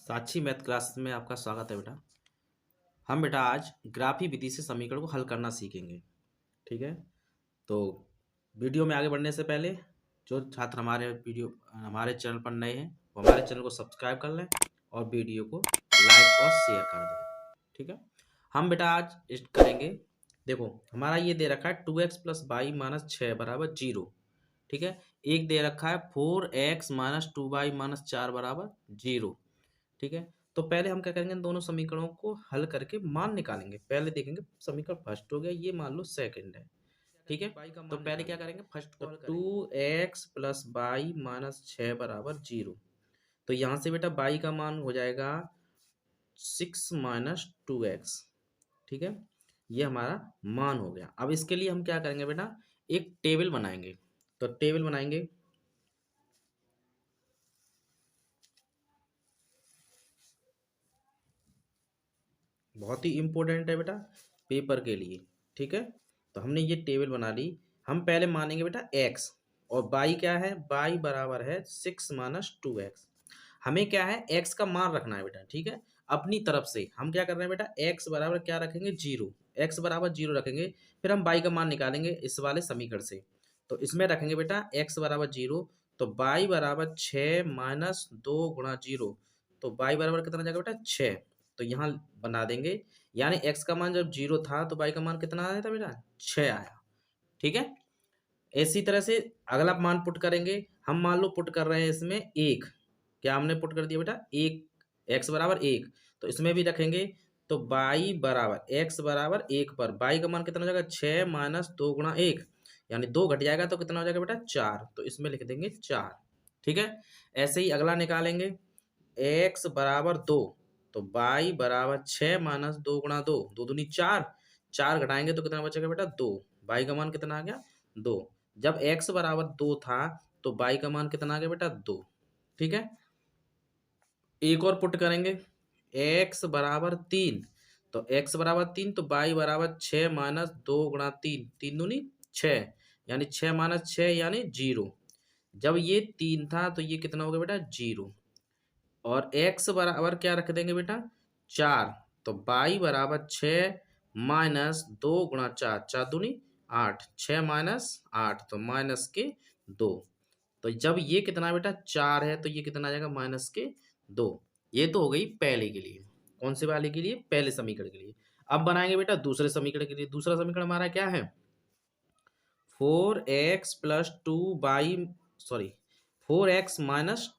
साक्षी math class में आपका स्वागत है बेटा। हम बेटा आज ग्राफी विधि से समीकरण को हल करना सीखेंगे। ठीक है, तो वीडियो में आगे बढ़ने से पहले जो छात्र हमारे चैनल पर नए हैं वो हमारे चैनल को सब्सक्राइब कर लें और वीडियो को लाइक और शेयर कर दें। ठीक है, हम बेटा आज इस्ट करेंगे। देखो हमारा ये दे रखा है 2x प्लस वाई माइनस 6 बराबर 0। ठीक है, एक दे रखा है 4x माइनस 2y माइनस 4 बराबर 0। ठीक है, तो पहले हम क्या करेंगे, इन दोनों समीकरणों को हल करके मान निकालेंगे। पहले देखेंगे समीकरण फर्स्ट हो गया, ये मान लो सेकंड है। ठीक है, तो पहले क्या करेंगे, फर्स्ट को हल करेंगे। 2x प्लस वाई माइनस 6 बराबर 0। तो यहाँ से बेटा y का मान हो जाएगा 6 माइनस 2x। ठीक है, ये हमारा मान हो गया। अब इसके लिए हम क्या करेंगे बेटा, एक टेबल बनाएंगे। तो टेबल बनाएंगे, बहुत ही इंपॉर्टेंट है बेटा पेपर के लिए। ठीक है, तो हमने ये टेबल बना ली। हम पहले मानेंगे बेटा x, और y क्या है, y बराबर है 6 माइनस 2x। हमें क्या है, x का मान रखना है बेटा। ठीक है, अपनी तरफ से हम क्या कर रहे हैं बेटा, x बराबर क्या रखेंगे, 0। x बराबर 0 रखेंगे, फिर हम y का मान निकालेंगे इस वाले समीकरण से। तो इसमें रखेंगे बेटा x बराबर 0, तो y बराबर 6 माइनस 2 गुणा 0। तो y बराबर कितना जाएगा बेटा, 6। तो यहाँ बना देंगे, यानी x का मान जब 0 था तो y का मान कितना आया था बेटा, 6 आया। ठीक है, इसी तरह से अगला मान पुट करेंगे। हम मान लो पुट कर रहे हैं इसमें 1, क्या हमने पुट कर दिया बेटा 1, x बराबर 1। तो इसमें भी रखेंगे, तो y बराबर x बराबर 1 पर y का मान कितना हो जाएगा, 6 माइनस 2 गुणा 1, यानी 2 घट जाएगा तो कितना हो जाएगा बेटा, 4। तो इसमें लिख देंगे 4। ठीक है, ऐसे ही अगला निकालेंगे, x बराबर 2, तो y बराबर 6 माइनस 2 गुणा 2, 2 दूनी 4, 4 घटाएंगे तो कितना बचेगा बेटा, 2। y का मान कितना आ गया, 2। जब x बराबर 2 था तो y का मान कितना आ गया बेटा, 2। ठीक है, एक और पुट करेंगे, x बराबर 3, तो x बराबर 3, तो y बराबर 6 माइनस 2 गुणा 3, 3 दूनी 6, यानी 6 माइनस 6 यानी 0। जब ये 3 था तो ये कितना हो गया बेटा, 0। और x बराबर क्या रख देंगे बेटा, 4, तो y बराबर 6 माइनस 2 गुणा 4, 4 दूनी 8, 6 माइनस 8, तो माइनस के 2। तो जब ये कितना है बेटा, 4 है, तो ये कितना आ जाएगा, माइनस के 2। ये तो हो गई पहले के लिए। कौन से वाले के लिए, पहले समीकरण के लिए। अब बनाएंगे बेटा दूसरे समीकरण के लिए। दूसरा समीकरण हमारा क्या है, 4x plus 2y, sorry 4x minus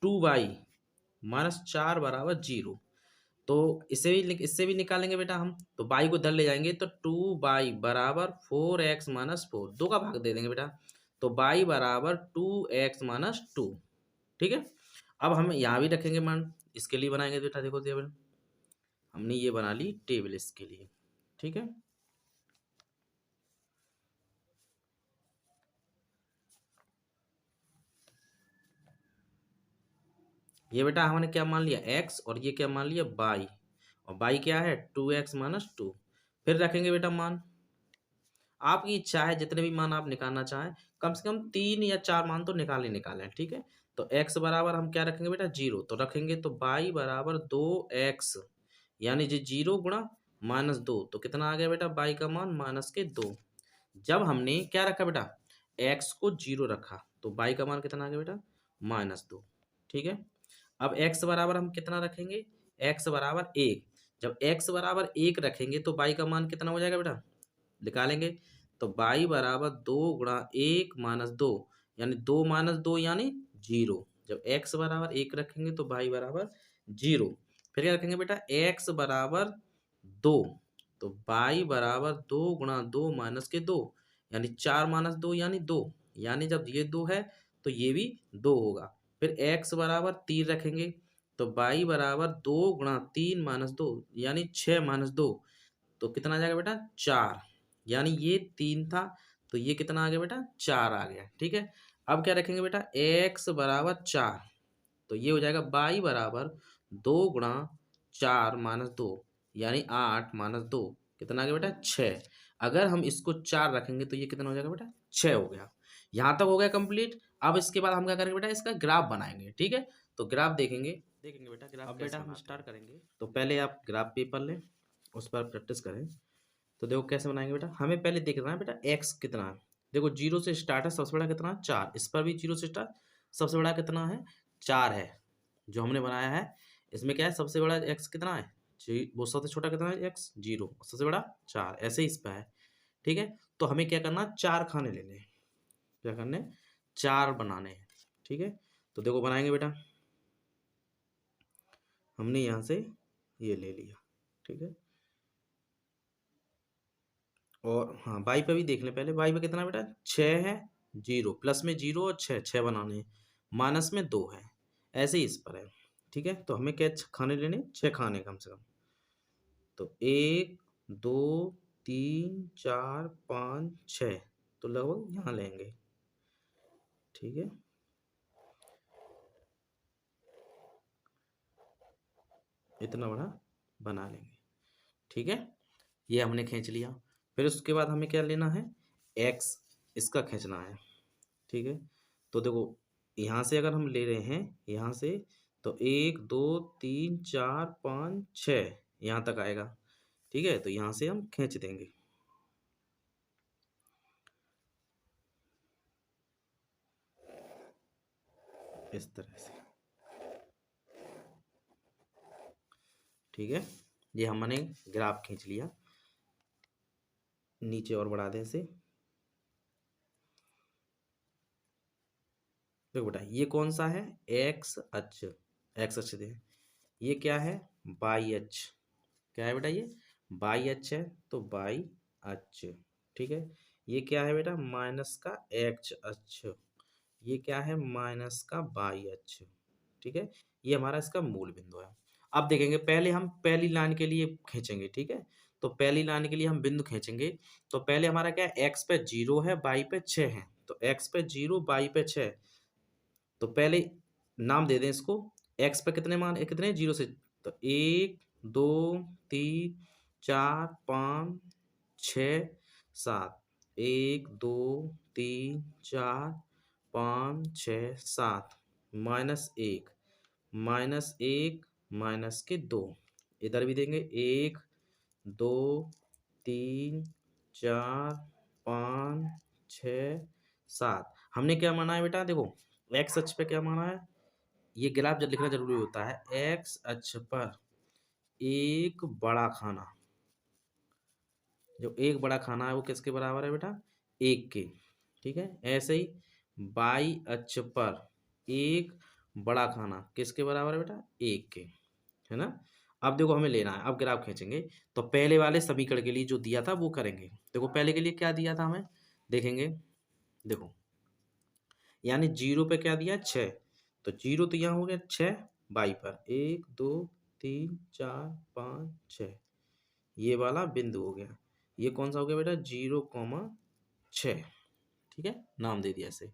2y minus 4 बराबर 0। तो इससे भी निकालेंगे बेटा हम। तो बाई को इधर ले जाएंगे, तो 2y बराबर 4x माइनस 4, 2 का भाग दे देंगे बेटा, तो y बराबर 2x माइनस 2। ठीक है, अब हम यहाँ भी रखेंगे मान। इसके लिए बनाएंगे बेटा, देखो टेबल हमने ये बना ली टेबल इसके लिए। ठीक है, ये बेटा हमने क्या मान लिया, x, और ये क्या मान लिया, y, और y क्या है, 2x माइनस 2। फिर रखेंगे बेटा मान, आपकी इच्छा है जितने भी मान आप निकालना चाहें, कम से कम 3 या 4 मान तो निकालें। ठीक है, तो x बराबर हम क्या रखेंगे बेटा, 0, तो रखेंगे, तो y बराबर 2x, यानी जी 0 गुणा माइनस 2, तो कितना आ गया बेटा, y का मान माइनस के 2। जब हमने क्या रखा बेटा, x को 0 रखा, तो y का मान कितना आ गया बेटा, माइनस 2। ठीक है, अब x बराबर हम कितना रखेंगे, x बराबर 1। जब x बराबर 1 रखेंगे तो y का मान कितना हो जाएगा बेटा, निकालेंगे, तो y बराबर 2 गुणा 1 माइनस 2, यानी 2 माइनस 2 यानी 0। जब x बराबर 1 रखेंगे तो y बराबर 0। फिर क्या रखेंगे बेटा, x बराबर 2, तो y बराबर 2 गुणा 2 माइनस के 2, यानी 4 माइनस 2 यानी 2, यानी जब ये 2 है तो ये भी 2 होगा। फिर x बराबर 3 रखेंगे, तो y बराबर 2 गुणा 3 माइनस 2, यानी 6 माइनस 2, तो कितना आ जाएगा बेटा, 4, यानी ये 3 था, तो ये कितना आ गया बेटा, 4 आ गया। ठीक है, अब क्या रखेंगे बेटा, x बराबर 4, तो ये हो जाएगा y बराबर 2 गुणा 4 माइनस 2, यानी 8 माइनस 2, कितना आ गया बेटा, 6। अगर हम इसको 4 रखेंगे तो ये कितना हो जाएगा बेटा, 6 हो गया। यहाँ तक हो गया कंप्लीट। अब इसके बाद हम क्या करेंगे बेटा, इसका ग्राफ बनाएंगे। ठीक है, तो ग्राफ देखेंगे, देखेंगे बेटा ग्राफ। अब बेटा हम स्टार्ट करेंगे, तो पहले आप ग्राफ पेपर लें, उस पर प्रैक्टिस करें। तो देखो कैसे बनाएंगे बेटा, हमें पहले देखना है बेटा एक्स कितना है। देखो 0 से स्टार्ट है, सबसे बड़ा कितना है 4, इस पर भी 0 से स्टार्ट, सबसे बड़ा कितना है 4 है जो हमने बनाया है। इसमें क्या है, सबसे बड़ा एक्स कितना है, वो सबसे छोटा कितना है एक्स 0, सबसे बड़ा 4, ऐसे ही इस पर है। ठीक है, तो हमें क्या करना, 4 खाने लेने हैं। क्या करने, 4 बनाने हैं। ठीक है, तो देखो बनाएंगे बेटा, हमने यहाँ से ये ले लिया। ठीक है, और हाँ बाई पे भी देख लें पहले, बाई पे कितना बेटा 6 है, 0 प्लस में 0 और 6, 6 बनाने हैं, माइनस में 2 है, ऐसे ही इस पर है। ठीक है, तो हमें क्या खाने लेने, 6 खाने कम से कम। तो 1 2 3 4 5 6, तो लगभग यहाँ लेंगे। ठीक है, इतना बड़ा बना लेंगे। ठीक है, ये हमने खींच लिया। फिर उसके बाद हमें क्या लेना है, एक्स, इसका खींचना है। ठीक है, तो देखो यहाँ से अगर हम ले रहे हैं यहाँ से, तो 1 2 3 4 5 6 यहाँ तक आएगा। ठीक है, तो यहाँ से हम खींच देंगे इस तरह से। ठीक है, ये हमने ग्राफ खींच लिया, नीचे और बढ़ा दें इसे। देखो बेटा ये कौन सा है, एक्स अक्ष, एक्स अक्ष दे, ये क्या है वाई अक्ष, क्या है बेटा ये वाई अक्ष है, तो वाई अक्ष। ठीक है, ये क्या है बेटा माइनस का एक्स अक्ष, ये क्या है माइनस का वाई अक्ष। ठीक है, ये हमारा इसका मूल बिंदु है। अब देखेंगे, पहले हम पहली लाइन के लिए खींचेंगे। ठीक है, तो पहली लाइन के लिए हम बिंदु खींचेंगे। तो पहले हमारा क्या है, एक्स पे 0 है, वाई पे 6 है, तो एक्स पे 0 वाई पे 6, तो पहले नाम दे दें इसको। एक्स पे कितने मान, कितने 0 से, तो 1 2 3 4 5 6 7, 1 2 3 4 5 6 7, -1, -1 माइनस के 2, इधर भी देंगे 1 2 3 4 5 6 7। हमने क्या माना है बेटा, देखो एक्स अक्ष पे क्या माना है, ये ग्राफ जब लिखना जरूरी होता है, एक्स अक्ष पर एक बड़ा खाना, जो एक बड़ा खाना है वो किसके बराबर है बेटा, 1 के। ठीक है, ऐसे ही बाई अक्ष पर एक बड़ा खाना किसके बराबर है बेटा, 1 के, है ना। अब देखो हमें लेना है, अब ग्राफ खींचेंगे, तो पहले वाले समीकरण के लिए जो दिया था वो करेंगे। देखो पहले के लिए क्या दिया था हमें, देखेंगे, देखो यानी 0 पे क्या दिया 6, तो 0 तो यहाँ हो गया 6, बाई पर 1 2 3 4 5 6, ये वाला बिंदु हो गया। ये कौन सा हो गया बेटा 0,6। ठीक है, नाम दे दिया इसे।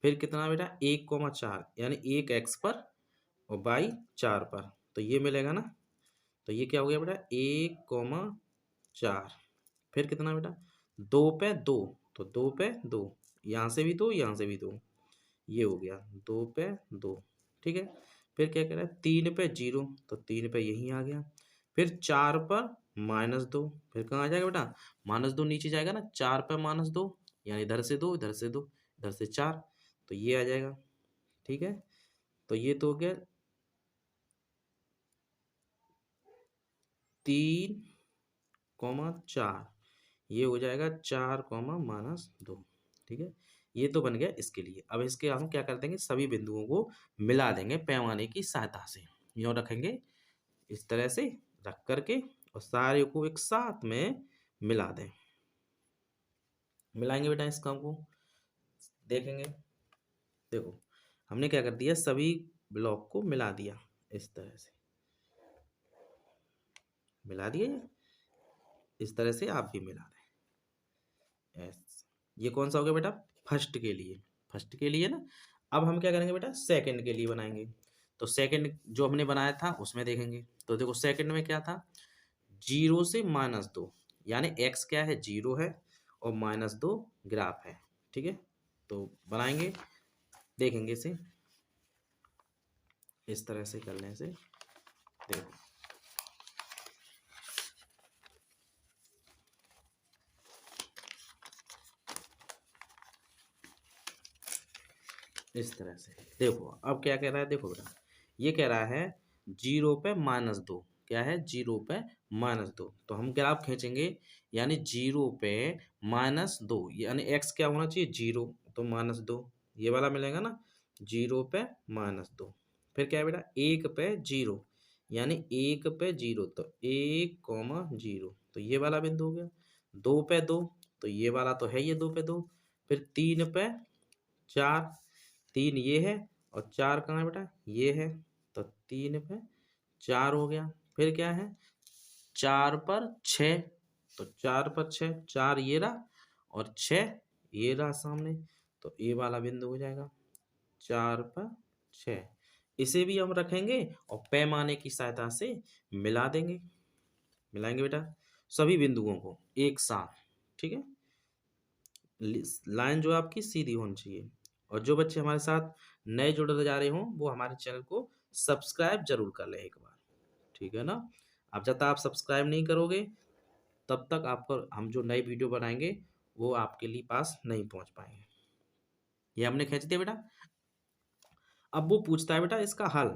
फिर कितना बेटा 1,4, यानी 1 एक्स पर और बाई 4 पर, तो ये मिलेगा ना। तो ये क्या हो गया बेटा 1,4। फिर कितना बेटा 2 पे 2, तो 2 पे 2, यहाँ से भी 2 यहाँ से भी 2, ये हो गया 2 पे 2। ठीक है, फिर क्या कह रहा है 3 पे 0, तो 3 पे यहीं आ गया। फिर 4 पर -2, फिर कहाँ आ जाएगा बेटा -2 नीचे जाएगा ना, 4 पे -2, यानी इधर से 2 इधर से 2 इधर से 4, तो ये आ जाएगा। ठीक है, तो ये तो हो गया 3,4, ये हो जाएगा 4,-2। ठीक है, ये तो बन गया इसके लिए। अब इसके हम क्या कर देंगे, सभी बिंदुओं को मिला देंगे पैमाने की सहायता से, यूँ रखेंगे इस तरह से रख करके, और सारे को एक साथ में मिला दें। मिलाएंगे बेटा इस काम को, देखेंगे। देखो हमने क्या कर दिया, सभी ब्लॉक को मिला दिया इस तरह से, मिला दिए, इस तरह से आप भी मिला दें। ये कौन सा हो गया बेटा, फर्स्ट के लिए, फर्स्ट के लिए ना। अब हम क्या करेंगे बेटा, सेकंड के लिए बनाएंगे। तो सेकंड जो हमने बनाया था उसमें देखेंगे, तो देखो सेकंड में क्या था 0 से -2, यानी एक्स क्या है 0 है और -2 ग्राफ है। ठीक है, तो बनाएंगे, देखेंगे इसे। इस तरह से करने से देखो इस तरह से। देखो अब क्या कह रहा है, देखो बेटा ये कह रहा है 0 पे -2, क्या है 0 पे -2, तो हम ग्राफ खींचेंगे यानी 0 पे -2 यानी x क्या होना चाहिए 0, तो -2 ये वाला मिलेगा ना, 0 पे -2। फिर क्या है बेटा 1 पे 0 यानी 1 पे 0, तो 1,0 तो ये वाला बिंदु हो गया। 2 पे 2 तो ये वाला तो है ये 2 पे 2। फिर 3 पे 4, 3 ये है और 4 कहाँ है बेटा ये है, तो 3 पे 4 हो गया। फिर क्या है 4 पर 6, तो 4 पर 6, 4 ये रहा और 6 ये रहा सामने, तो ये वाला बिंदु हो जाएगा 4 पर 6। इसे भी हम रखेंगे और पैमाने की सहायता से मिला देंगे, मिलाएंगे बेटा सभी बिंदुओं को एक साथ, ठीक है। लाइन जो है आपकी सीधी होनी चाहिए। और जो बच्चे हमारे साथ नए जुड़ते जा रहे हों वो हमारे चैनल को सब्सक्राइब जरूर कर लें एक बार, ठीक है ना। अब जब तक आप सब्सक्राइब नहीं करोगे तब तक आपको हम जो नई वीडियो बनाएंगे वो आपके लिए पास नहीं पहुंच पाएंगे। ये हमने खींच दिया बेटा। अब वो पूछता है बेटा इसका हल,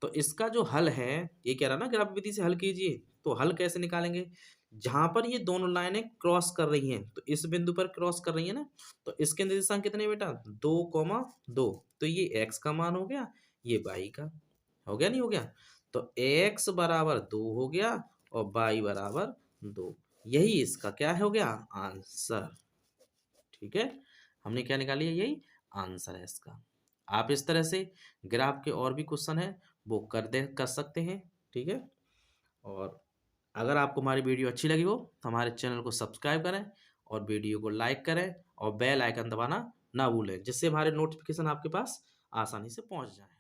तो इसका जो हल है ये कह रहा ना ग्राफ विधि से हल कीजिए, तो हल कैसे निकालेंगे, जहां पर ये दोनों लाइनें क्रॉस कर रही हैं, तो इस बिंदु पर क्रॉस कर रही है ना, तो इसके निर्देशांक कितने बेटा 2,2, तो ये x का मान हो गया, ये y का हो गया, नहीं हो गया, तो x बराबर 2 हो गया और y बराबर 2, यही इसका क्या हो गया आंसर, ठीक है। हमने क्या निकाली है, यही आंसर है इसका। आप इस तरह से ग्राफ के और भी क्वेश्चन है वो कर सकते हैं, ठीक है। और अगर आपको हमारी वीडियो अच्छी लगी हो तो हमारे चैनल को सब्सक्राइब करें और वीडियो को लाइक करें और बेल आइकन दबाना ना भूलें, जिससे हमारे नोटिफिकेशन आपके पास आसानी से पहुंच जाए।